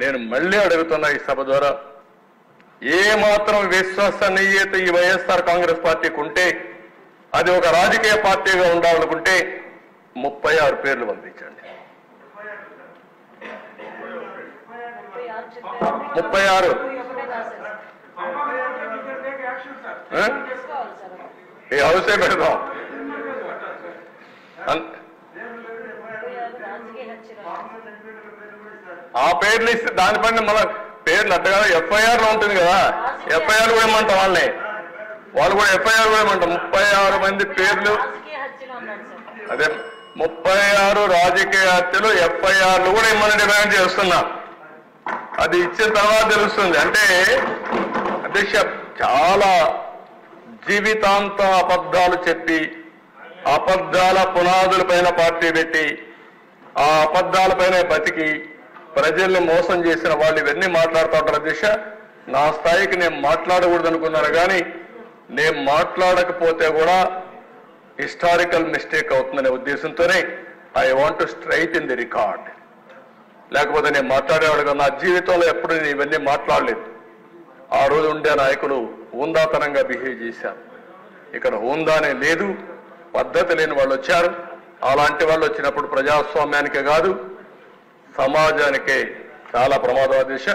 నేను మళ్ళీ అడుగుతున్నా ఈ సభ ద్వారా, ఏ మాత్రం విశ్వసనీయత ఈ వైఎస్ఆర్ కాంగ్రెస్ పార్టీకి ఉంటే అది ఒక రాజకీయ పార్టీగా ఉండాలనుకుంటే 36 పేర్లు పంపించండి. 36 ఈ హౌసే పెడదాం. ఆ పేర్లు ఇస్తే దానిపైన మన పేర్లు అట్టగా ఎఫ్ఐఆర్ లో ఉంటుంది కదా, ఎఫ్ఐఆర్ కూడా ఏమంటాం వాళ్ళని, వాళ్ళు కూడా ఎఫ్ఐఆర్ కూడా ఏమంటాం. 36 మంది పేర్లు, అదే 36 రాజకీయ హత్యలు ఎఫ్ఐఆర్లు కూడా ఇమ్మని డిమాండ్ చేస్తున్నా. అది ఇచ్చిన తర్వాత తెలుస్తుంది. అంటే అధ్యక్ష, చాలా జీవితాంత అబద్ధాలు చెప్పి అబద్ధాల పునాదులపైన పార్టీ పెట్టి ఆ అబద్ధాలపైన బతికి ప్రజల్ని మోసం చేసిన వాళ్ళు ఇవన్నీ మాట్లాడుతూ ఉంటారు. అధ్యక్ష, నా స్థాయికి నేను మాట్లాడకూడదు అనుకున్నాను, కానీ నేను మాట్లాడకపోతే కూడా హిస్టారికల్ మిస్టేక్ అవుతుందనే ఉద్దేశంతోనే I want to straight the record. లేకపోతే నేను మాట్లాడేవాడు నా జీవితంలో ఎప్పుడు నేను ఇవన్నీ మాట్లాడలేదు. ఆ రోజు ఉండే నాయకులు హుందాతనంగా బిహేవ్ చేశారు. ఇక్కడ హుందానే లేదు, పద్ధతి లేని వాళ్ళు వచ్చారు. అలాంటి వాళ్ళు వచ్చినప్పుడు ప్రజాస్వామ్యానికే కాదు సమాజానికే చాలా ప్రమాదం. దిశ